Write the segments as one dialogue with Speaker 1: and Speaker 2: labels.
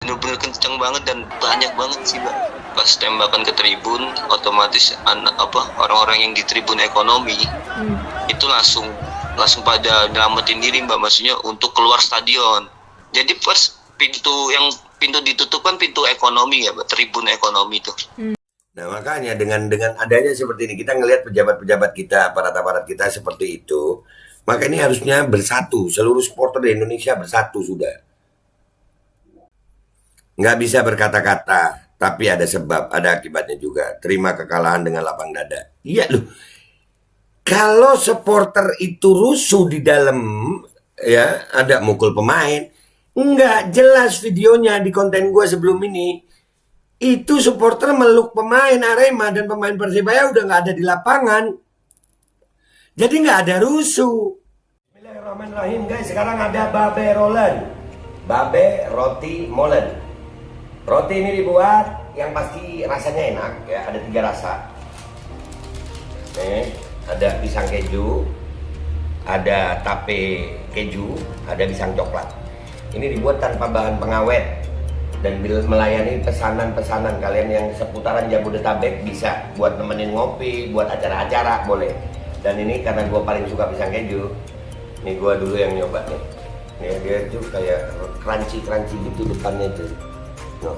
Speaker 1: bener-bener kenceng banget dan banyak banget sih Mbak. Pas tembakan ke tribun, otomatis orang-orang yang di tribun ekonomi itu langsung pada nyelamatin diri Mbak, maksudnya untuk keluar stadion. Jadi pas pintu ditutup kan pintu ekonomi ya Mbak, tribun ekonomi tuh.
Speaker 2: Nah makanya dengan adanya seperti ini, kita ngelihat pejabat-pejabat kita, aparat-aparat kita seperti itu, maka ini harusnya bersatu, seluruh supporter di Indonesia bersatu sudah. Nggak bisa berkata-kata, tapi ada sebab, ada akibatnya juga. Terima kekalahan dengan lapang dada. Iya loh, kalau supporter itu rusuh di dalam, ya ada mukul pemain, nggak jelas videonya di konten gue sebelum ini. Itu supporter meluk pemain Arema dan pemain Persebaya udah nggak ada di lapangan. Jadi nggak ada rusuh. Bismillahirrahmanirrahim guys, sekarang ada babe rolen. Babe roti molen. Roti ini dibuat yang pasti rasanya enak ya, ada 3 rasa. Nih, ada pisang keju, ada tape keju, ada pisang coklat. Ini dibuat tanpa bahan pengawet dan melayani pesanan-pesanan kalian yang seputaran Jabodetabek, bisa buat nemenin ngopi, buat acara-acara boleh. Dan ini karena gue paling suka pisang keju, nih gue dulu yang nyoba nih. Nih dia tuh kayak crunchy gitu depannya tuh. No.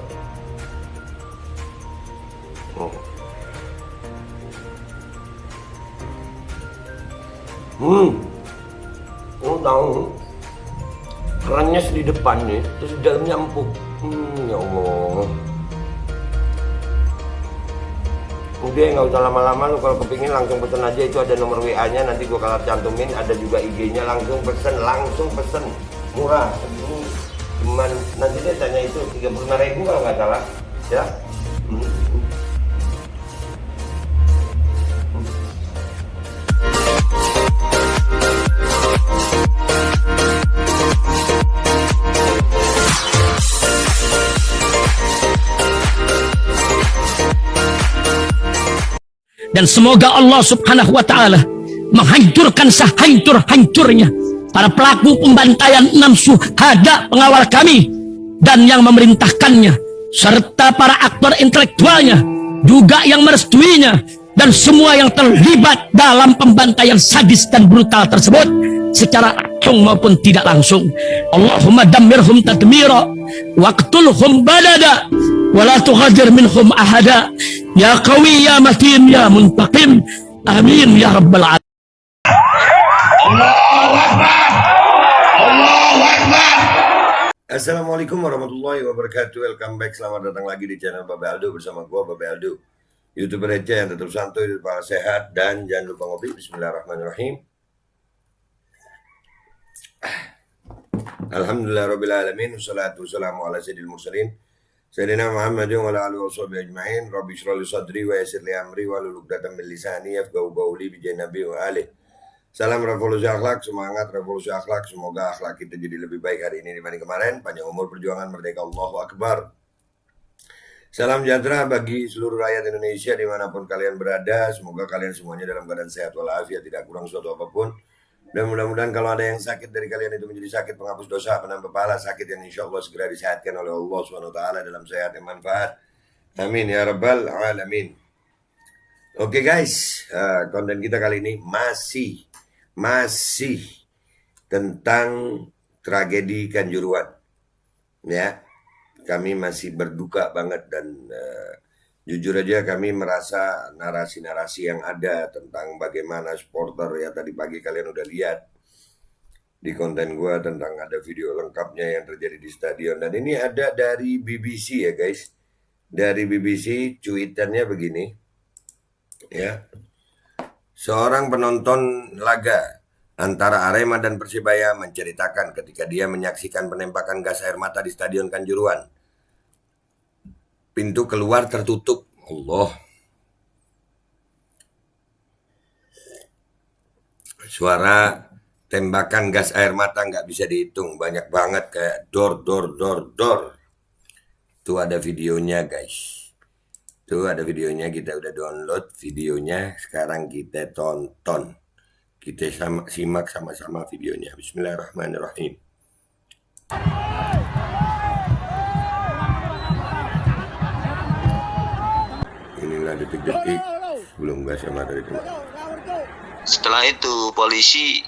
Speaker 2: Oh tahu, kerennya di depan nih, terus di dalamnya empuk. Ya Allah. Udah nggak usah lama-lama, lu kalau kepingin langsung pesen aja, itu ada nomor WA-nya, nanti gua kalau cantumin, ada juga IG-nya, langsung pesen, murah. Ini cuman nanti dia tanya itu 35.000 kalau nggak salah, ya.
Speaker 3: Dan semoga Allah subhanahu wa ta'ala menghancurkan sehancur-hancurnya para pelaku pembantaian 6 syuhada pengawal kami dan yang memerintahkannya, serta para aktor intelektualnya juga yang merestuinya, dan semua yang terlibat dalam pembantaian sadis dan brutal tersebut secara langsung maupun tidak langsung. Allahumma dammirhum tadmira waqtulhum badada wala tughadir minhum ahada ya qawi ya matin ya muntaqim amin ya rabbal alamin.
Speaker 2: Allahu Akbar. Assalamualaikum warahmatullahi wabarakatuh. Welcome back, selamat datang lagi di channel Babe Aldo bersama gua Babe Aldo, YouTuber receh yang tetap santuy, tetap sehat, dan jangan lupa ngopi. Bismillahirrahmanirrahim. Alhamdulillahirabbil alamin, wassalatu wassalamu ala sayyidil mursalin Sayyidina Muhammadin wa ala alihi washabihi ajma'in. Rabbi shrah li sadri wa yassir li amri wahlul 'uqdatam min lisani yafqahu qawli bi nabi wa alihi. Salam revolusi akhlak, semangat revolusi akhlak. Semoga akhlak kita jadi lebih baik hari ini dibanding kemarin. Panjang umur, perjuangan, merdeka, Allahu Akbar. Salam sejahtera bagi seluruh rakyat Indonesia dimanapun kalian berada. Semoga kalian semuanya dalam keadaan sehat walafiat, tidak kurang suatu apapun. Dan mudah-mudahan kalau ada yang sakit dari kalian itu menjadi sakit penghapus dosa, penambah pahala, sakit yang insya Allah segera disehatkan oleh Allah SWT dalam sehat yang manfaat. Amin ya rabbal alamin. Oke guys, konten kita kali ini masih tentang tragedi Kanjuruhan. Ya, kami masih berduka banget dan jujur aja kami merasa narasi-narasi yang ada tentang bagaimana supporter, ya tadi pagi kalian udah lihat di konten gue tentang ada video lengkapnya yang terjadi di stadion. Dan ini ada dari BBC ya guys. Dari BBC cuitannya begini. Ya. Seorang penonton laga antara Arema dan Persebaya menceritakan ketika dia menyaksikan penembakan gas air mata di Stadion Kanjuruhan. Pintu keluar tertutup. Allah. Suara tembakan gas air mata nggak bisa dihitung. Banyak banget, kayak dor. Tuh ada videonya guys. Tuh ada videonya, kita udah download videonya. Sekarang kita tonton. Kita simak sama-sama videonya. Bismillahirrahmanirrahim. detik-detik sebelum gas air mata ditembak.
Speaker 1: Setelah itu polisi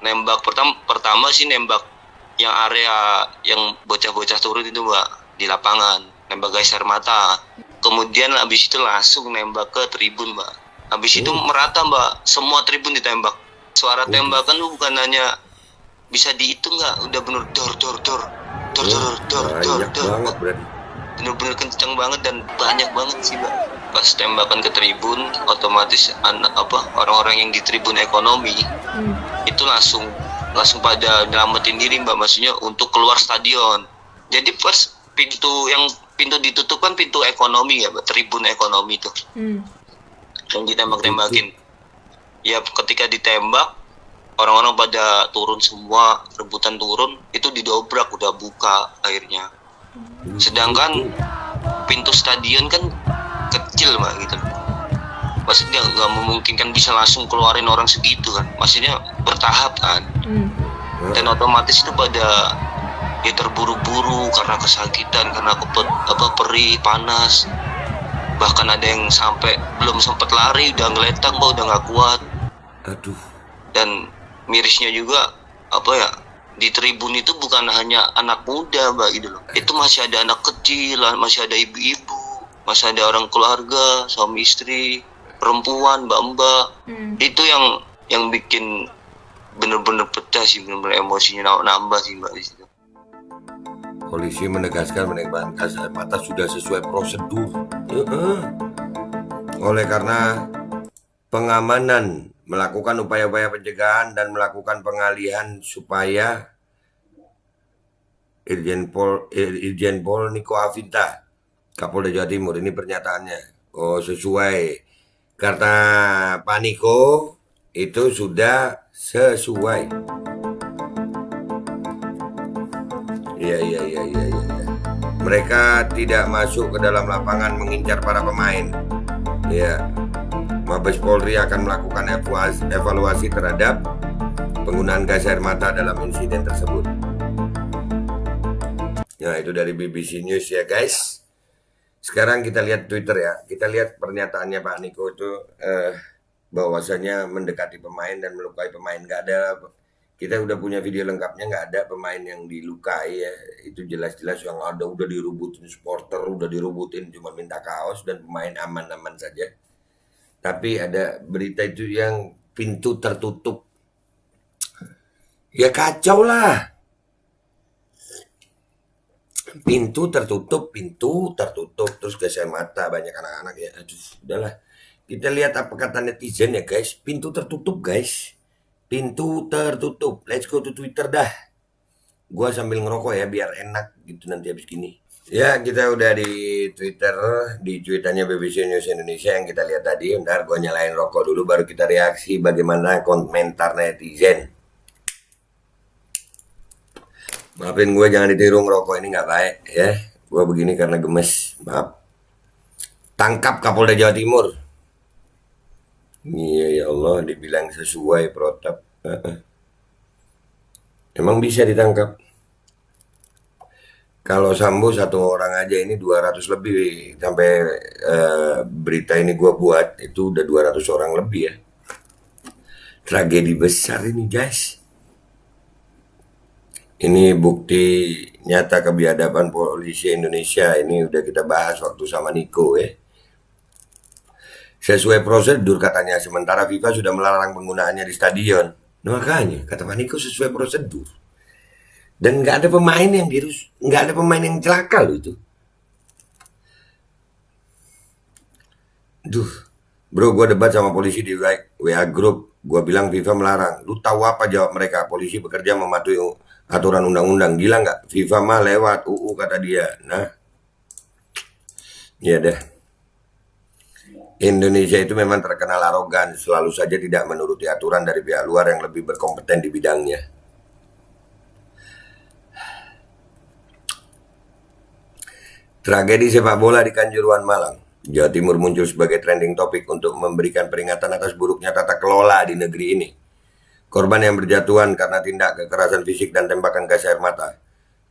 Speaker 1: nembak pertama sih nembak yang area yang bocah-bocah turun itu mbak, di lapangan nembak gas air mata. Kemudian habis itu langsung nembak ke tribun mbak. Habis itu merata mbak, semua tribun ditembak. Suara tembakan tuh bukan hanya bisa dihitung nggak, udah bener dor.
Speaker 2: Banyak banget berarti.
Speaker 1: Bener-bener kenceng banget dan banyak banget sih mbak. Pas tembakan ke tribun, otomatis orang-orang yang di tribun ekonomi itu langsung pada nyelamatin diri mbak, maksudnya untuk keluar stadion. Jadi pas pintu ditutup kan pintu ekonomi ya mbak, tribun ekonomi itu yang ditembak-tembakin. Ya ketika ditembak, orang-orang pada turun semua, rebutan turun, itu didobrak, udah buka akhirnya. Sedangkan pintu stadion kan kecil mbak gitu, maksudnya nggak memungkinkan bisa langsung keluarin orang segitu kan, maksudnya bertahap kan. Dan otomatis itu pada ya terburu-buru karena kesakitan, karena perih, panas. Bahkan ada yang sampai belum sempat lari udah ngeletak mbak, udah nggak kuat.
Speaker 2: Aduh.
Speaker 1: Dan mirisnya juga di tribun itu bukan hanya anak muda mbak gitu loh, itu masih ada anak kecil, masih ada ibu-ibu, masih ada orang keluarga, suami istri, perempuan, mbak-mbak. Itu yang bikin bener-bener pecah sih, bener-bener emosinya nambah sih mbak di situ.
Speaker 2: Polisi menegaskan menembak gas air mata sudah sesuai prosedur. Oleh karena pengamanan, melakukan upaya-upaya pencegahan dan melakukan pengalihan supaya Irjen Pol Niko Afinta, Kapolda Jawa Timur, ini pernyataannya. Oh, sesuai. Karena Pak Niko itu sudah sesuai. Iya. Mereka tidak masuk ke dalam lapangan mengincar para pemain. Ya. Mabes Polri akan melakukan evaluasi terhadap penggunaan gas air mata dalam insiden tersebut. Nah, itu dari BBC News ya guys. Sekarang kita lihat Twitter ya. Kita lihat pernyataannya Pak Niko itu bahwasanya mendekati pemain dan melukai pemain. Gak ada, kita udah punya video lengkapnya, nggak ada pemain yang dilukai ya. Itu jelas-jelas yang ada udah dirubutin supporter, udah dirubutin, cuma minta kaos dan pemain aman-aman saja. Tapi ada berita itu yang pintu tertutup. Ya kacau lah. Pintu tertutup. Terus gas air mata, banyak anak-anak ya. Aduh, udahlah. Kita lihat apa kata netizen ya guys. Pintu tertutup guys. Pintu tertutup. Let's go to Twitter dah. Gua sambil ngerokok ya biar enak gitu nanti habis gini. Ya, kita udah di Twitter, di tweetannya BBC News Indonesia yang kita lihat tadi. Bentar, gue nyalain rokok dulu, baru kita reaksi bagaimana komentar netizen. Maafin gue, jangan ditiru, ngerokok ini nggak baik ya. Gue begini karena gemes, maaf. Tangkap Kapolda Jawa Timur. Iya ya Allah, dibilang sesuai protap. Emang bisa ditangkap? Kalau Sambo satu orang aja ini 200 lebih. Sampai berita ini gue buat itu udah 200 orang lebih ya. Tragedi besar ini guys. Ini bukti nyata kebiadaban polisi Indonesia. Ini udah kita bahas waktu sama Niko ya. Sesuai prosedur katanya. Sementara FIFA sudah melarang penggunaannya di stadion. Nah, makanya kata Pak Niko sesuai prosedur. Dan nggak ada pemain yang nggak ada pemain yang celaka loh itu. Duh, bro, gue debat sama polisi di WA Group. Gue bilang FIFA melarang. Lu tahu apa jawab mereka? Polisi bekerja mematuhi aturan undang-undang. Gila nggak? FIFA mah lewat UU kata dia. Nah, ya deh. Indonesia itu memang terkenal arogan. Selalu saja tidak menuruti aturan dari pihak luar yang lebih berkompeten di bidangnya. Tragedi sepak bola di Kanjuruhan, Malang, Jawa Timur muncul sebagai trending topik untuk memberikan peringatan atas buruknya tata kelola di negeri ini. Korban yang berjatuhan karena tindak kekerasan fisik dan tembakan gas air mata.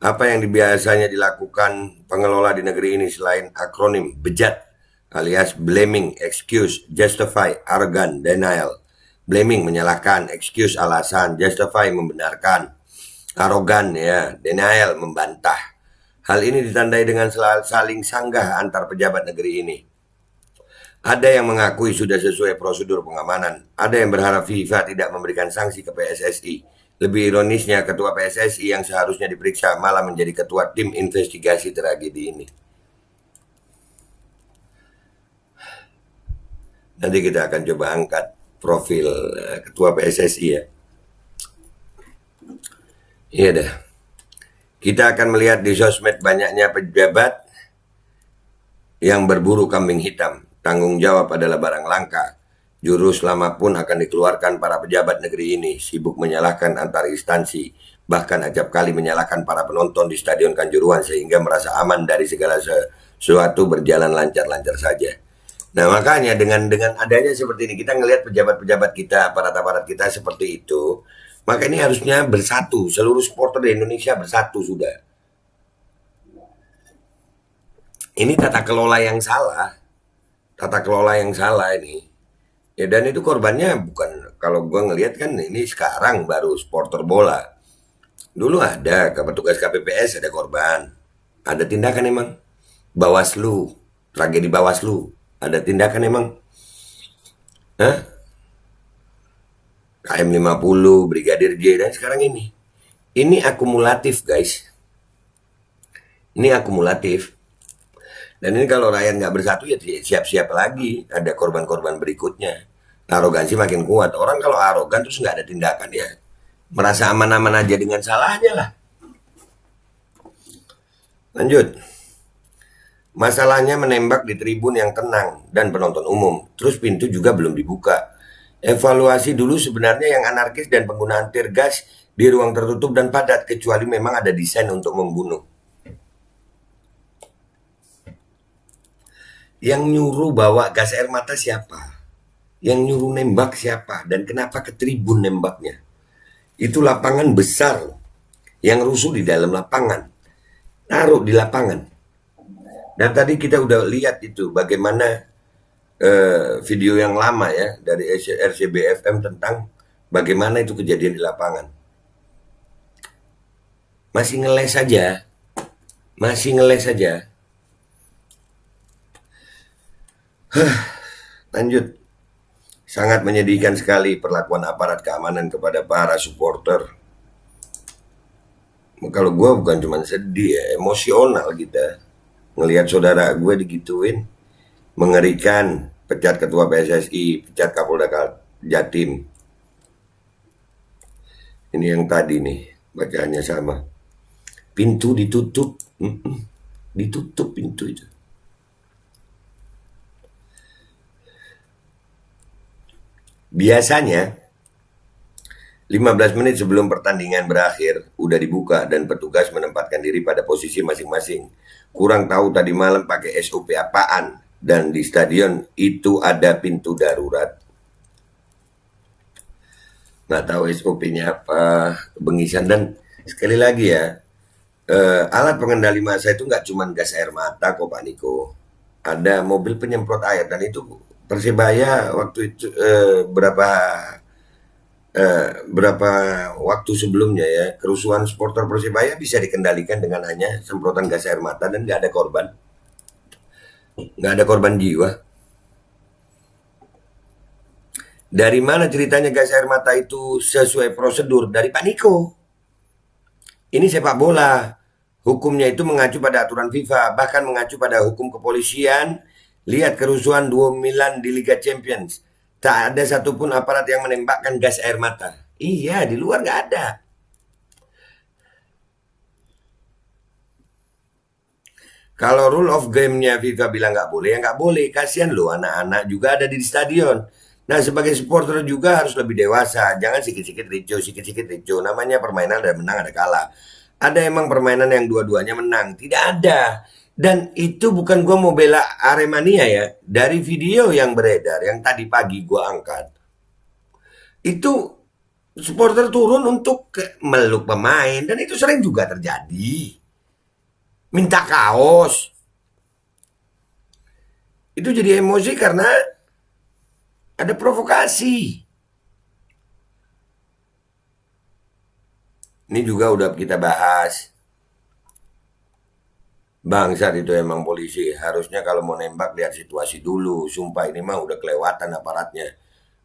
Speaker 2: Apa yang biasanya dilakukan pengelola di negeri ini selain akronim bejat alias blaming, excuse, justify, arrogant, denial. Blaming menyalahkan, excuse alasan, justify membenarkan, arogan ya, denial membantah. Hal ini ditandai dengan saling sanggah antar pejabat negeri ini. Ada yang mengakui sudah sesuai prosedur pengamanan, ada yang berharap FIFA tidak memberikan sanksi ke PSSI. Lebih ironisnya, ketua PSSI yang seharusnya diperiksa malah menjadi ketua tim investigasi tragedi ini. Nanti kita akan coba angkat profil ketua PSSI ya. Iya dah. Kita akan melihat di sosmed banyaknya pejabat yang berburu kambing hitam. Tanggung jawab adalah barang langka. Juru selamat pun akan dikeluarkan para pejabat negeri ini. Sibuk menyalahkan antar instansi. Bahkan acap kali menyalahkan para penonton di Stadion Kanjuruhan sehingga merasa aman dari segala sesuatu berjalan lancar-lancar saja. Nah makanya dengan adanya seperti ini, kita ngelihat pejabat-pejabat kita, aparat-aparat kita seperti itu, maka ini harusnya bersatu, seluruh supporter di Indonesia bersatu sudah. Ini tata kelola yang salah ini. Ya dan itu korbannya bukan, kalau gue ngelihat kan ini sekarang baru supporter bola. Dulu ada petugas KPPS ada korban, ada tindakan emang. Bawaslu, tragedi Bawaslu. Ada tindakan emang? Hah? KM 50, Brigadir J, dan sekarang ini. Ini akumulatif guys. Ini akumulatif. Dan ini kalau rakyat nggak bersatu ya siap-siap lagi. Ada korban-korban berikutnya. Arogansi makin kuat. Orang kalau arogan terus nggak ada tindakan ya. Merasa aman-aman aja dengan salahnya lah. Lanjut. Masalahnya menembak di tribun yang tenang dan penonton umum. Terus pintu juga belum dibuka. Evaluasi dulu sebenarnya yang anarkis dan penggunaan tear gas di ruang tertutup dan padat. Kecuali memang ada desain untuk membunuh. Yang nyuruh bawa gas air mata siapa? Yang nyuruh nembak siapa? Dan kenapa ke tribun nembaknya? Itu lapangan besar. Yang rusuh di dalam lapangan. Taruh di lapangan. Dan tadi kita udah lihat itu bagaimana video yang lama ya dari RCBFM tentang bagaimana itu kejadian di lapangan. Masih ngeles saja. Lanjut. Sangat menyedihkan sekali perlakuan aparat keamanan kepada para supporter. Kalau gue bukan cuma sedih ya, emosional kita. Ngelihat saudara gue digituin, mengerikan. Pecat ketua PSSI, pecat Kapolda Jatim. Ini yang tadi nih, bacaannya sama. Pintu ditutup, ditutup pintu itu. Biasanya 15 menit sebelum pertandingan berakhir udah dibuka dan petugas menempatkan diri pada posisi masing-masing. Kurang tahu tadi malam pakai SOP apaan, dan di stadion itu ada pintu darurat. Nggak tahu SOP-nya apa, kebengisan. Dan sekali lagi ya, alat pengendali massa itu nggak cuma gas air mata kok Pak Niko. Ada mobil penyemprot air, dan itu Persebaya waktu itu berapa waktu sebelumnya ya, kerusuhan supporter Persebaya bisa dikendalikan dengan hanya semprotan gas air mata dan nggak ada korban jiwa. Dari mana ceritanya gas air mata itu sesuai prosedur? Dari Pak Niko. Ini sepak bola, hukumnya itu mengacu pada aturan FIFA, bahkan mengacu pada hukum kepolisian. Lihat kerusuhan 2 Milan di Liga Champions. Tak ada satupun aparat yang menembakkan gas air mata. Iya, di luar nggak ada. Kalau rule of game-nya FIFA bilang nggak boleh, ya nggak boleh. Kasihan loh, anak-anak juga ada di stadion. Nah, sebagai supporter juga harus lebih dewasa. Jangan sikit-sikit ricu. Namanya permainan ada menang, ada kalah. Ada emang permainan yang dua-duanya menang? Tidak ada. Dan itu bukan gue mau bela Aremania ya. Dari video yang beredar, yang tadi pagi gue angkat. Itu supporter turun untuk meluk pemain. Dan itu sering juga terjadi. Minta kaos. Itu jadi emosi karena ada provokasi. Ini juga udah kita bahas. Bangsat itu emang polisi. Harusnya kalau mau nembak lihat situasi dulu. Sumpah ini mah udah kelewatan aparatnya.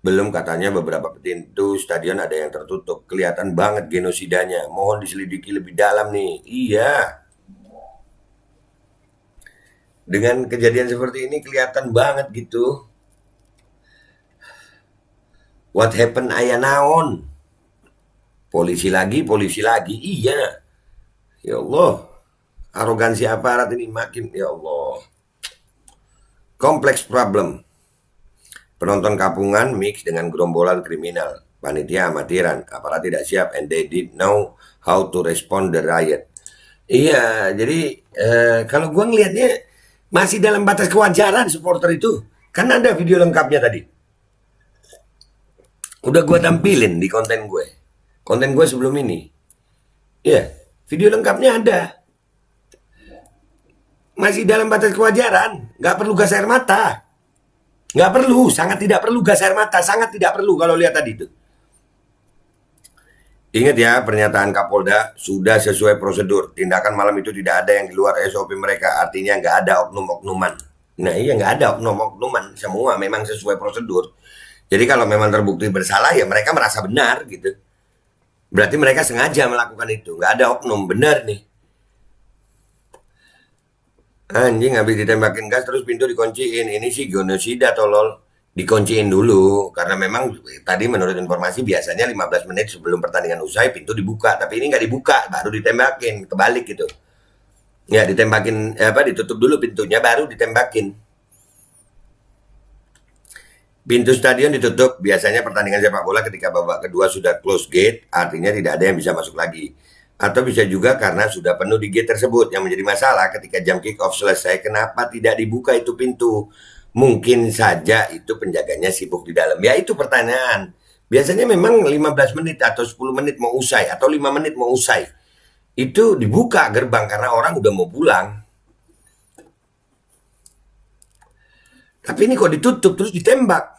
Speaker 2: Belum katanya beberapa pintu stadion ada yang tertutup. Kelihatan banget genosidanya. Mohon diselidiki lebih dalam nih. Iya. Dengan kejadian seperti ini kelihatan banget gitu. What happened ayah naon? Polisi lagi. Iya. Ya Allah. Arogansi aparat ini makin, ya Allah. Kompleks problem. Penonton kapungan mix dengan gerombolan kriminal. Panitia amatiran. Aparat tidak siap and they didn't know how to respond the riot. Iya, jadi kalau gue ngelihatnya masih dalam batas kewajaran supporter itu. Kan ada video lengkapnya tadi. Udah gue tampilin di konten gue. Konten gue sebelum ini. Iya, video lengkapnya ada. Masih dalam batas kewajaran. Nggak perlu gas air mata. Nggak perlu, sangat tidak perlu gas air mata. Sangat tidak perlu kalau lihat tadi itu. Ingat ya, pernyataan Kapolda sudah sesuai prosedur. Tindakan malam itu tidak ada yang di luar SOP mereka. Artinya nggak ada oknum-oknuman. Nah iya, nggak ada oknum-oknuman. Semua memang sesuai prosedur. Jadi kalau memang terbukti bersalah, ya mereka merasa benar gitu. Berarti mereka sengaja melakukan itu. Nggak ada oknum, benar nih. Anjing habis ditembakin gas terus pintu dikunciin. Ini sih genosida tolol. Dikunciin dulu. Karena memang tadi menurut informasi biasanya 15 menit sebelum pertandingan usai pintu dibuka. Tapi ini nggak dibuka, baru ditembakin. Kebalik gitu. Ya ditembakin, ditutup dulu pintunya baru ditembakin. Pintu stadion ditutup. Biasanya pertandingan sepak bola ketika babak kedua sudah close gate. Artinya tidak ada yang bisa masuk lagi. Atau bisa juga karena sudah penuh di gate tersebut. Yang menjadi masalah ketika jam kick off selesai, kenapa tidak dibuka itu pintu? Mungkin saja itu penjaganya sibuk di dalam. Ya itu pertanyaan. Biasanya memang 15 menit atau 10 menit mau usai atau 5 menit mau usai. Itu dibuka gerbang karena orang udah mau pulang. Tapi ini kok ditutup terus ditembak.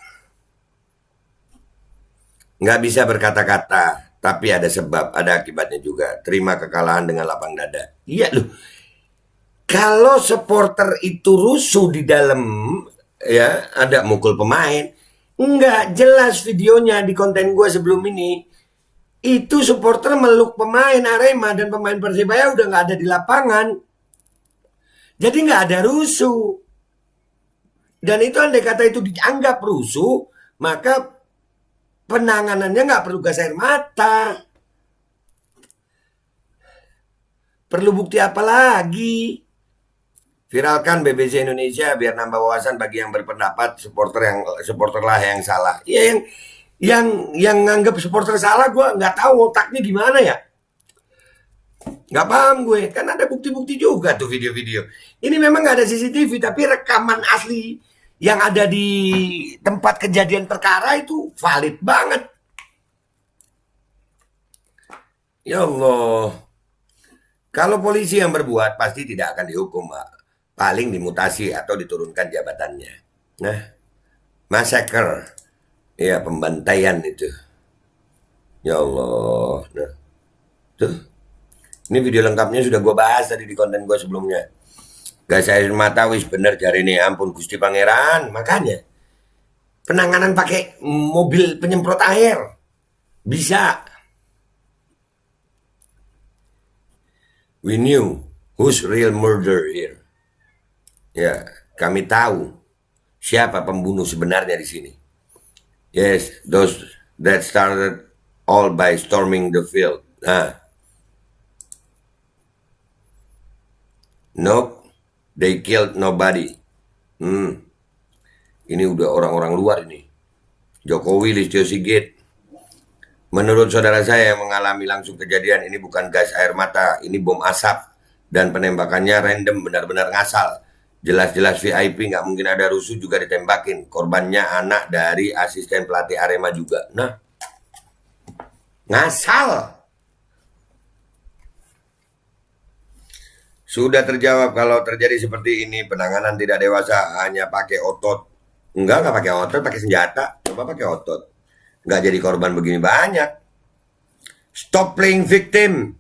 Speaker 2: Nggak bisa berkata-kata. Tapi ada sebab, ada akibatnya juga. Terima kekalahan dengan lapang dada. Iya loh. Kalau supporter itu rusuh di dalam, ya ada mukul pemain. Nggak jelas videonya di konten gue sebelum ini. Itu supporter meluk pemain Arema dan pemain Persebaya udah nggak ada di lapangan. Jadi nggak ada rusuh. Dan itu andai kata itu dianggap rusuh, maka penanganannya nggak perlu gas air mata. Perlu bukti apa lagi? Viralkan BBC Indonesia biar nambah wawasan bagi yang berpendapat supporter lah yang salah. Iya yang nganggap supporter salah, gue nggak tahu otaknya gimana ya. Nggak paham gue. Kan ada bukti-bukti juga tuh video-video. Ini memang nggak ada CCTV tapi rekaman asli yang ada di tempat kejadian perkara itu valid banget. Ya Allah. Kalau polisi yang berbuat pasti tidak akan dihukum, Pak. Paling dimutasi atau diturunkan jabatannya. Nah, massacre. Ya, pembantaian itu. Ya Allah. Nah, tuh. Ini video lengkapnya sudah gue bahas tadi di konten gue sebelumnya. Gas air mata wis bener jari ini, ampun Gusti Pangeran. Makanya penanganan pakai mobil penyemprot air bisa. We knew who's real murderer here. Ya, kami tahu siapa pembunuh sebenarnya di sini. Yes, those that started all by storming the field. Nope. They killed nobody. Ini udah orang-orang luar ini. Jokowi, Listio Sigit. Menurut saudara saya yang mengalami langsung kejadian, ini bukan gas air mata, ini bom asap. Dan penembakannya random, benar-benar ngasal. Jelas-jelas VIP, nggak mungkin ada rusuh juga ditembakin. Korbannya anak dari asisten pelatih Arema juga. Nah, ngasal. Sudah terjawab kalau terjadi seperti ini, penanganan tidak dewasa hanya pakai otot. Enggak pakai otot, pakai senjata. Coba pakai otot. Enggak jadi korban begini banyak. Stop playing victim.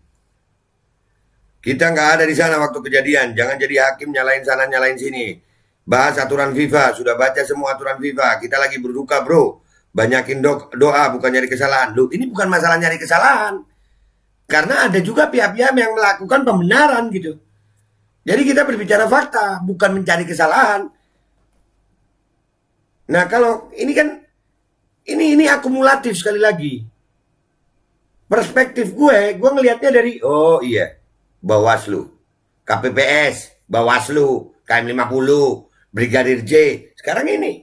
Speaker 2: Kita nggak ada di sana waktu kejadian. Jangan jadi hakim nyalain sana, nyalain sini. Bahas aturan FIFA. Sudah baca semua aturan FIFA. Kita lagi berduka, bro. Banyakin doa, bukan nyari kesalahan. Loh, ini bukan masalah nyari kesalahan. Karena ada juga pihak-pihak yang melakukan pembenaran gitu. Jadi kita berbicara fakta, bukan mencari kesalahan. Nah kalau ini kan, ini akumulatif sekali lagi. Perspektif gue ngelihatnya dari, oh iya, Bawaslu, KPPS, Bawaslu, KM50, Brigadir J. Sekarang ini,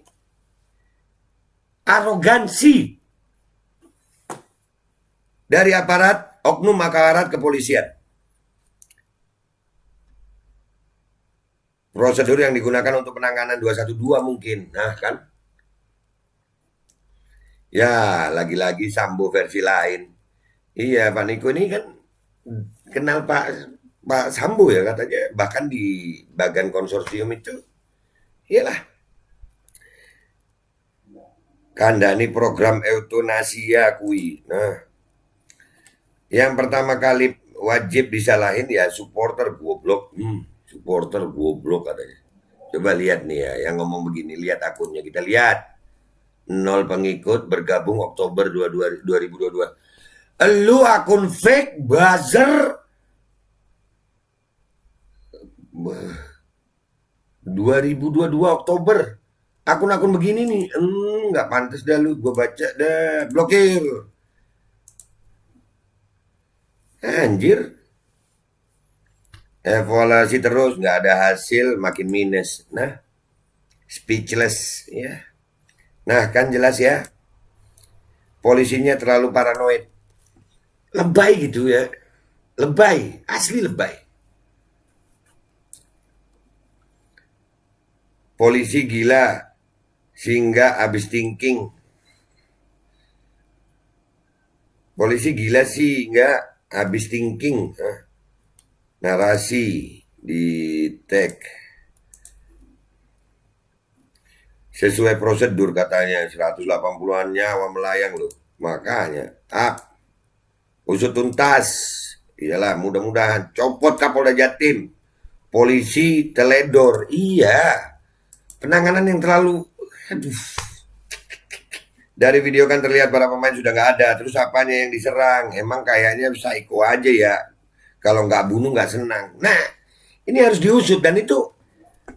Speaker 2: arogansi dari aparat, oknum aparat kepolisian. Prosedur yang digunakan untuk penanganan 212 mungkin. Nah kan. Ya lagi-lagi Sambo versi lain. Iya Pak Niko ini kan kenal Pak Sambo ya katanya. Bahkan di bagian konsorsium itu. Iyalah. Kandani program euthanasia kui. Nah. Yang pertama kali wajib disalahin ya supporter goblok. Supporter goblok katanya. Coba lihat nih ya, yang ngomong begini, lihat akunnya, kita lihat. 0 pengikut bergabung Oktober 2022. Lu akun fake buzzer 2022 Oktober. Akun-akun begini nih, nggak pantas dah lu, gue baca dah, blokir. Anjir. Evaluasi terus, nggak ada hasil, makin minus. Nah, speechless ya. Nah, kan jelas ya. Polisinya terlalu paranoid. Lebay gitu ya. Lebay, asli lebay. Polisi gila sehingga habis thinking. Polisi gila sih nggak habis thinking. Narasi di tag sesuai prosedur katanya 180-an nyawa melayang loh. Makanya usut tuntas. Iyalah mudah-mudahan copot Kapolda Jatim. Polisi teledor. Iya. Penanganan yang terlalu Dari video kan terlihat para pemain sudah nggak ada. Terus apanya yang diserang? Emang kayaknya psycho aja ya. Kalau nggak bunuh nggak senang. Nah, ini harus diusut dan itu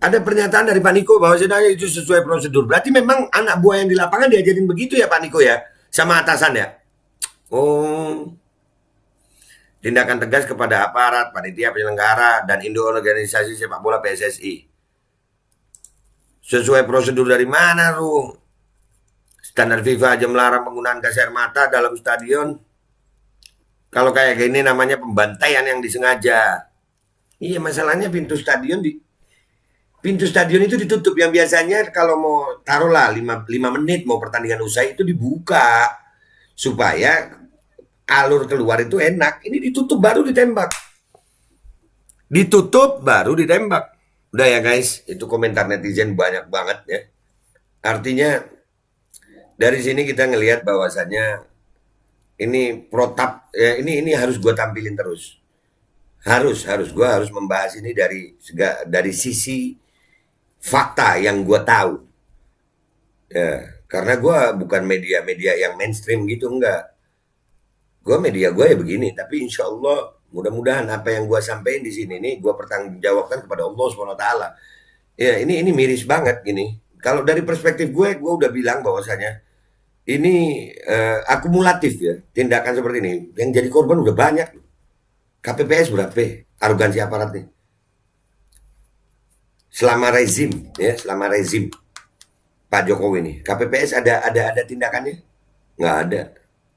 Speaker 2: ada pernyataan dari Pak Niko bahwa sebenarnya itu sesuai prosedur. Berarti memang anak buah yang di lapangan diajarin begitu ya Pak Niko ya, sama atasan ya. Oh, tindakan tegas kepada aparat, panitia penyelenggara dan induk organisasi sepak bola PSSI. Sesuai prosedur dari mana, Rung? Standar FIFA aja melarang penggunaan gas air mata dalam stadion. Kalau kayak gini namanya pembantaian yang disengaja. Iya, masalahnya pintu stadion itu ditutup. Yang biasanya kalau mau taruhlah 5 menit mau pertandingan usai itu dibuka supaya alur keluar itu enak. Ini ditutup baru ditembak. Ditutup baru ditembak. Udah ya guys, itu komentar netizen banyak banget ya. Artinya dari sini kita ngelihat bahwasannya ini protap ya, ini harus gue tampilin terus. Harus gue harus membahas ini dari sisi fakta yang gue tahu. Ya, karena gue bukan media yang mainstream gitu, enggak. Gue media gue ya begini, tapi insya Allah mudah-mudahan apa yang gue sampaikan di sini nih gue pertanggungjawabkan kepada Allah SWT. Ya ini miris banget gini. Kalau dari perspektif gue udah bilang bahwasanya ini akumulatif ya tindakan seperti ini. Yang jadi korban udah banyak. KPPS berapa? Arogansi aparatnya. Selama rezim Pak Jokowi ini, KPPS ada tindakannya? Nggak ada.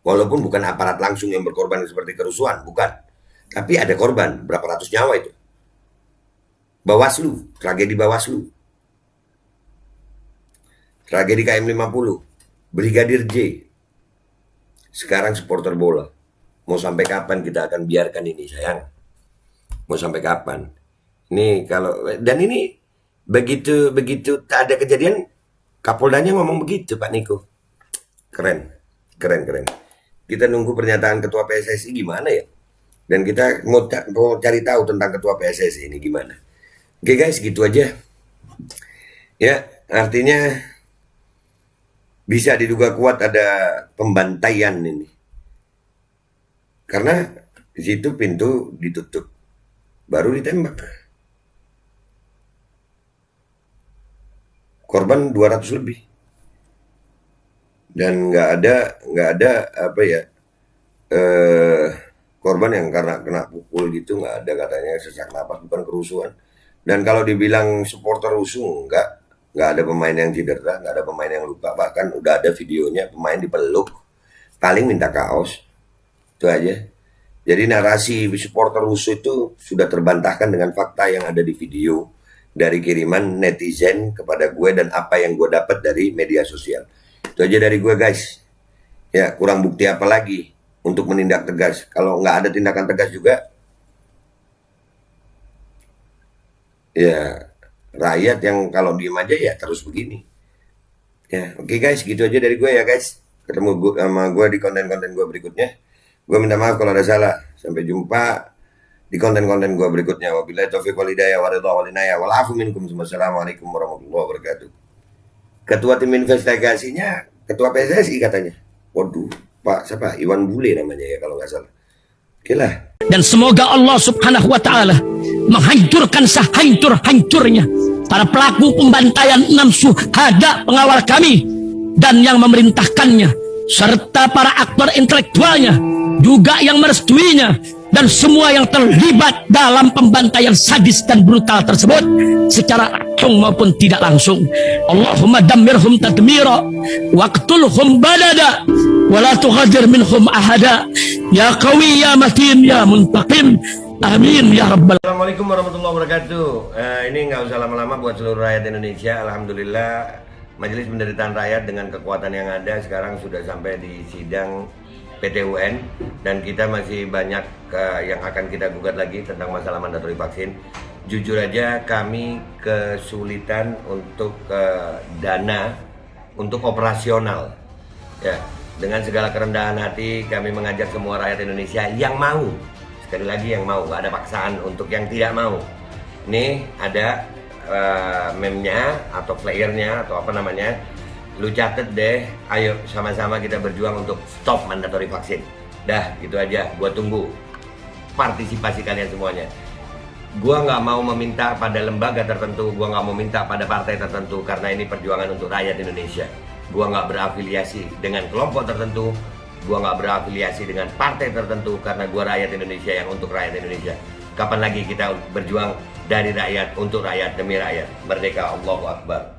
Speaker 2: Walaupun bukan aparat langsung yang berkorban seperti kerusuhan, bukan. Tapi ada korban, berapa ratus nyawa itu. Bawaslu, tragedi Bawaslu. Tragedi KM50, Brigadir J. Sekarang supporter bola. Mau sampai kapan kita akan biarkan ini, sayang? Mau sampai kapan? Nih kalau dan ini begitu tak ada kejadian Kapoldanya ngomong begitu Pak Niko. Keren. Kita nunggu pernyataan ketua PSSI gimana ya. Dan kita mau cari tahu tentang ketua PSSI ini gimana. Oke guys, gitu aja. Ya, artinya bisa diduga kuat ada pembantaian ini. Karena di situ pintu ditutup, baru ditembak. Korban 200 lebih. Dan nggak ada apa ya korban yang karena kena pukul gitu, nggak ada, katanya sesak napas, bukan kerusuhan. Dan kalau dibilang supporter rusuh, nggak ada pemain yang cedera, nggak ada pemain yang luka, bahkan udah ada videonya pemain dipeluk, paling minta kaos, itu aja. Jadi narasi supporter rusuh itu sudah terbantahkan dengan fakta yang ada di video dari kiriman netizen kepada gue dan apa yang gue dapat dari media sosial. Itu aja dari gue guys. Ya, kurang bukti apa lagi untuk menindak tegas. Kalau nggak ada tindakan tegas juga, ya rakyat yang kalau diem aja ya terus begini. Ya, oke guys, gitu aja dari gue ya guys. Ketemu sama gue di konten-konten gue berikutnya. Gue minta maaf kalau ada salah. Sampai jumpa di konten-konten gue berikutnya. Wabillahi taufiq wal hidayah wa ridha wal inayah wal afu minkum. Wassalamualaikum warahmatullahi wabarakatuh. Ketua tim investigasinya ketua PSSI katanya. Waduh, Pak siapa? Iwan Bule namanya ya kalau nggak salah. Oke lah.
Speaker 3: Dan semoga Allah subhanahu wa ta'ala menghancurkan sehancur-hancurnya para pelaku pembantaian 6 syuhada pengawal kami dan yang memerintahkannya, serta para aktor intelektualnya juga yang merestuinya, dan semua yang terlibat dalam pembantaian sadis dan brutal tersebut secara langsung maupun tidak langsung. Allahumma dammirhum tadmira waqtulhum badada wala tughadir minhum ahada ya qawi ya matin ya muntaqim amin ya rabbal.
Speaker 2: Assalamualaikum warahmatullahi wabarakatuh. Ini nggak usah lama-lama buat seluruh rakyat Indonesia. Alhamdulillah Majelis Penderitaan Rakyat dengan kekuatan yang ada sekarang sudah sampai di sidang PT UN, dan kita masih banyak yang akan kita gugat lagi tentang masalah mandatori vaksin. Jujur aja kami kesulitan untuk dana untuk operasional. Ya, dengan segala kerendahan hati kami mengajak semua rakyat Indonesia yang mau, sekali lagi yang mau, gak ada paksaan untuk yang tidak mau. Nih ada meme-nya atau flyernya atau apa namanya. Lu catet deh, ayo sama-sama kita berjuang untuk stop mandatori vaksin. Dah, gitu aja, gua tunggu partisipasi kalian semuanya. Gua nggak mau meminta pada lembaga tertentu, gua nggak mau minta pada partai tertentu, karena ini perjuangan untuk rakyat Indonesia. Gua nggak berafiliasi dengan kelompok tertentu, gua nggak berafiliasi dengan partai tertentu, karena gua rakyat Indonesia yang untuk rakyat Indonesia. Kapan lagi kita berjuang dari rakyat, untuk rakyat, demi rakyat. Merdeka, Allahu Akbar.